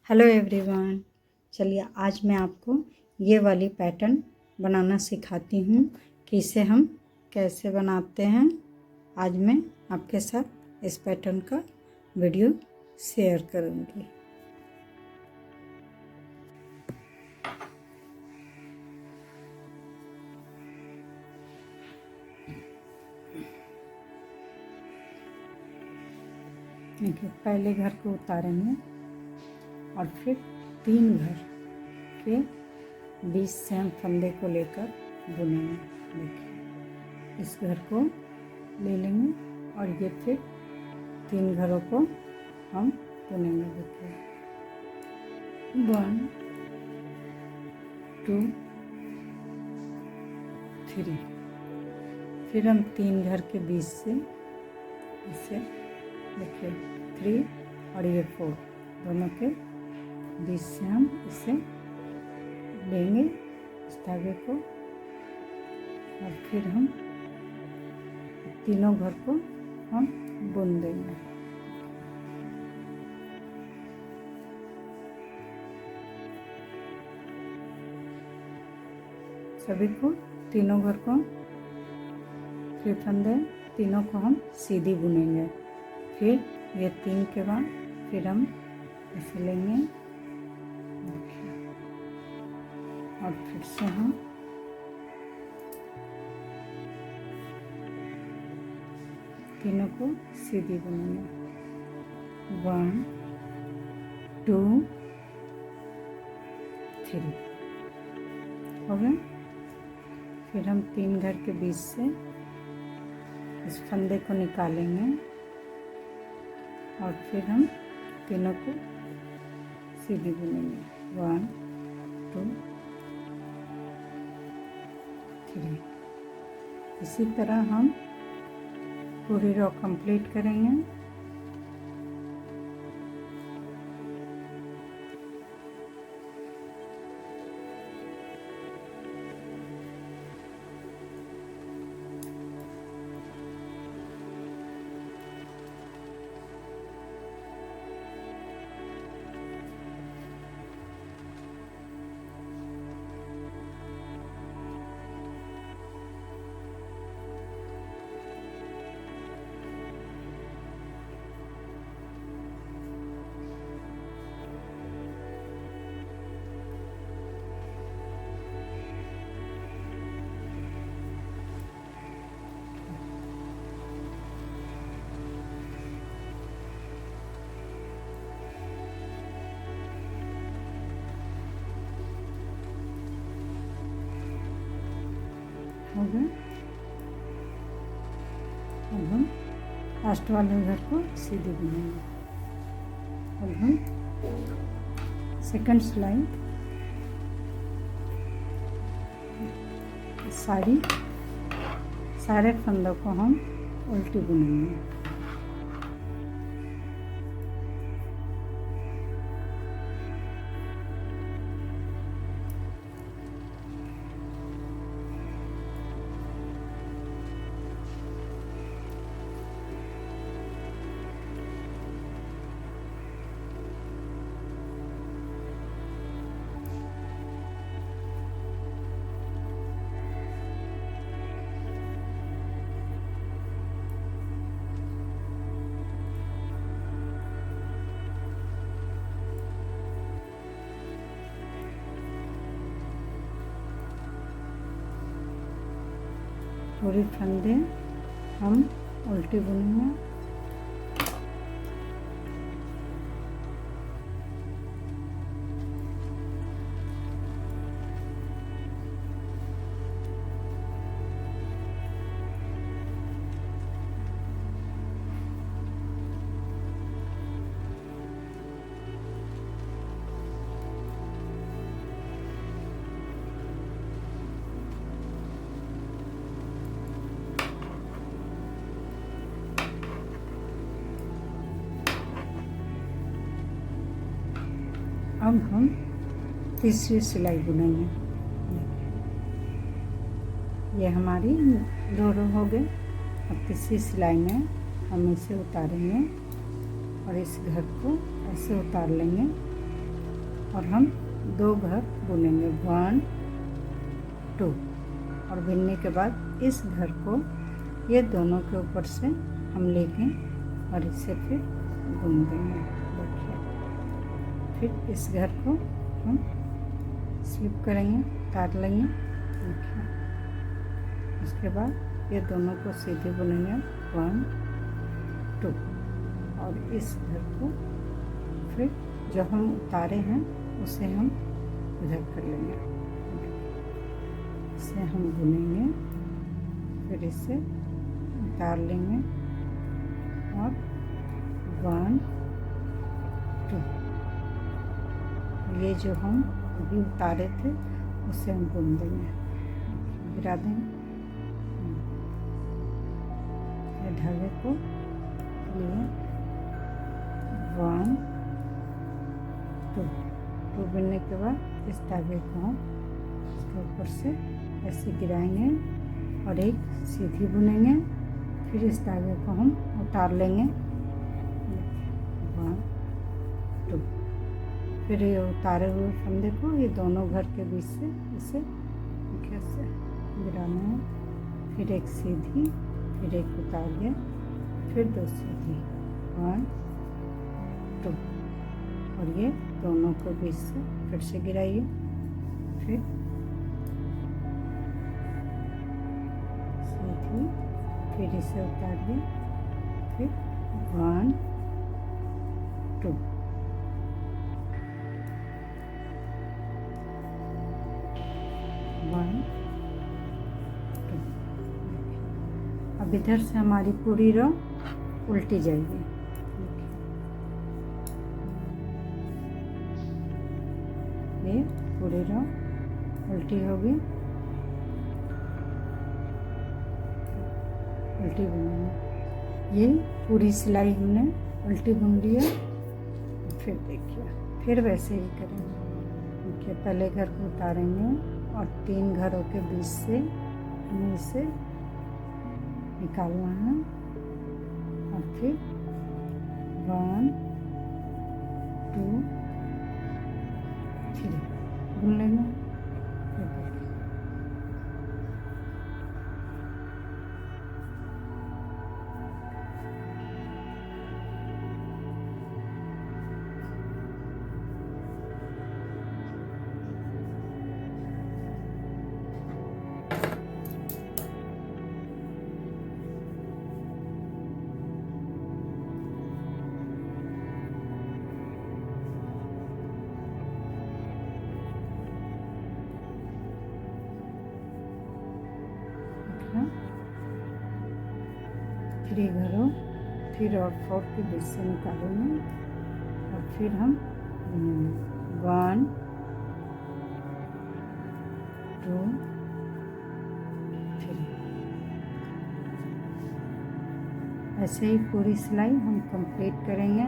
Hello everyone, चलिए आज मैं आपको ये वाली पैटर्न बनाना सिखाती हूँ कि इसे हम कैसे बनाते हैं। आज मैं आपके साथ इस पैटर्न का वीडियो शेयर करूँगी। देखिए, पहले घर को उतारेंगे और फिर 3 घर के बीच से हम फंदे को लेकर बुनेंगे। देखिए, इस घर को ले लेंगे और ये फिर 3 घरों को हम बुनेंगे। देखिए 1 2 3, फिर हम 3 घर के बीच से इसे देखिए 3 और ये 4 दोनों के बीच से हम इसे लेंगे इस धागे को और फिर हम तीनों घर को हम बुन देंगे। सभी को तीनों घर को फिर फंदे तीनों को हम सीधी बुनेंगे। फिर ये 3 के बाद फिर हम इसे लेंगे और फिर से हम तीनों को सीधी बुनेंगे। 1 2 3 हो गए। फिर हम 3 घर के बीच से इस फंदे को निकालेंगे और फिर हम तीनों को सीधी बुनेंगे। 1 2 3। इसी तरह हम पूरी रो कंप्लीट करेंगे। हो गए। अब हम लास्ट वाले घर को सीधी बुनेंगे। अब हम सेकंड सिलाई सारे फंदों को हम उल्टी बुनेंगे। पूरी फंदे हम उल्टी बुनेंगे। अब हम तीसरी सिलाई बुनेंगे। ये हमारी 2 रो हो गए। अब तीसरी सिलाई में हम इसे उतारेंगे और इस घर को ऐसे उतार लेंगे और हम 2 घर बुनेंगे 1 2 और बुनने के बाद इस घर को ये दोनों के ऊपर से हम लेके और इसे फिर बुन देंगे। देखिए फिर इस घर को हम स्लिप करेंगे, उतार लेंगे। देखिए उसके बाद ये दोनों को सीधे बुनेंगे 1 2 और इस घर को फिर जो हम उतारे हैं उसे हम इधर कर लेंगे। इसे हम बुनेंगे, फिर इसे उतार लेंगे और 1 2 ये जो हम अभी उतारे थे उसे हम बुन देंगे, गिरा देंगे। ये धागे को लिए 1 2 बुनने के बाद इस धागे को हम इसके ऊपर से ऐसे गिराएंगे और एक सीधी बुनेंगे, फिर इस धागे को हम उतार लेंगे 1 2 फिर ये उतारे हुए फंदे को ये दोनों घर के बीच से इसे कैसे गिराना है, फिर एक सीधी, फिर एक उतार गया, फिर 2 सीधी 1 2 और ये दोनों के बीच से फिर से गिराइए, फिर सीधी, फिर इसे उतारिए, फिर 1 2 1 2। अब इधर से हमारी पूरी रो उल्टी जाएगी। ये पूरी रो उल्टी होगी, उल्टी बुनेंगे। ये पूरी सिलाई हमने उल्टी बुन लिया। फिर देखिए फिर वैसे ही करेंगे। देखिए पहले घर को उतारेंगे और 3 घरों के बीच से हमें इसे निकालना है और फिर 1 2 3 बुन लेंगे। थ्री घरों 3 और 4 के बीच से निकालेंगे और फिर हम 1 2 3 ऐसे ही पूरी सिलाई हम कंप्लीट करेंगे।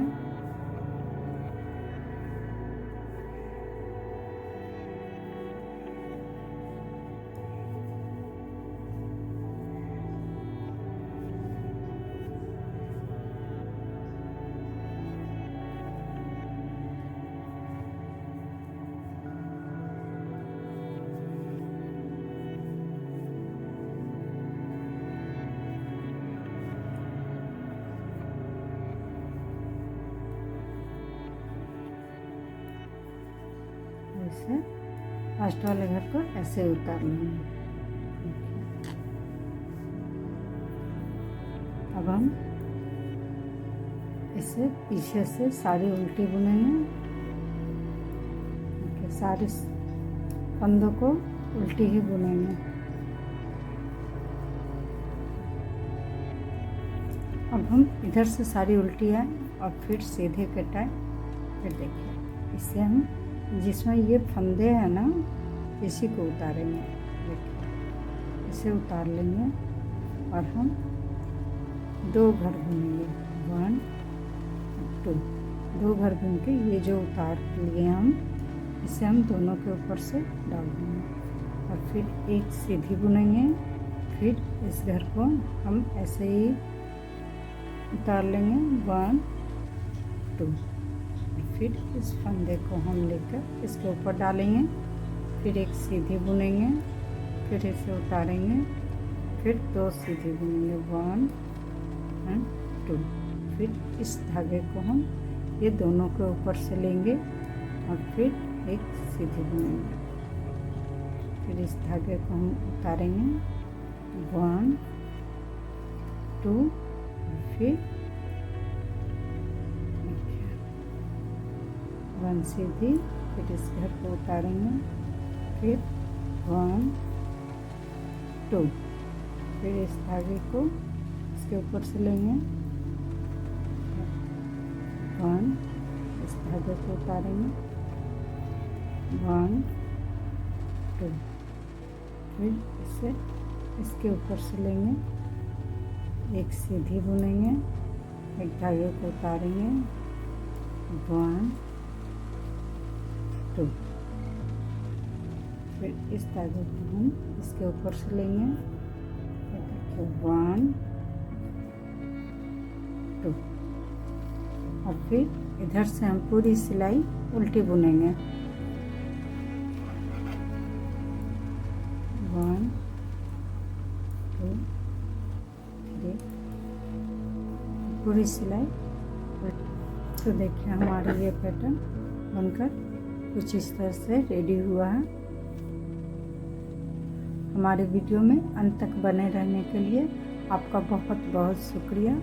ऐसे लास्ट वाले घर को ऐसे उतार लेंगे। अब हम इसे पीछे से सारी उल्टी बुनेंगे। सारे फंदों को उल्टी ही बुनेंगे। अब हम इधर से सारी उल्टी आए और फिर सीधे कटाए। फिर देखिए इससे हम जिसमें ये फंदे हैं ना इसी को उतारेंगे। देखिए इसे उतार लेंगे और हम 2 घर बुनेंगे 1 2 2 घर बुन के ये जो उतार लिए हम इसे हम दोनों के ऊपर से डाल देंगे और फिर एक सीधी बुनेंगे। फिर इस घर को हम ऐसे ही उतार लेंगे 1 2 फिर इस फंदे को हम लेकर इसके ऊपर डालेंगे, फिर एक सीधी बुनेंगे, फिर इसे उतारेंगे, फिर 2 सीधी बुनेंगे 1 एंड 2। फिर इस धागे को हम ये दोनों के ऊपर से लेंगे और फिर एक सीधी बुनेंगे, फिर इस धागे को हम उतारेंगे 1 2, फिर 1 सीधी, फिर इस घर को उतारेंगे, फिर 1 2, फिर इस धागे को इसके ऊपर से लेंगे 1, इस धागे को उतारेंगे 1 2, फिर इसे इसके ऊपर से लेंगे, एक सीधी बुनेंगे, एक धागे को उतारेंगे 1 2, फिर इस धागे को हम इसके ऊपर से लेंगे, 1 2, और फिर इधर से हम पूरी सिलाई उल्टी बुनेंगे 1 2 3, पूरी सिलाई। तो देखिए हमारा ये पैटर्न बनकर कुछ इस तरह से रेडी हुआ है। हमारे वीडियो में अंत तक बने रहने के लिए आपका बहुत बहुत शुक्रिया।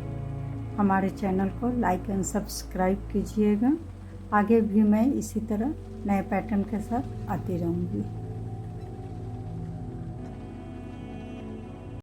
हमारे चैनल को लाइक एंड सब्सक्राइब कीजिएगा। आगे भी मैं इसी तरह नए पैटर्न के साथ आती रहूँगी।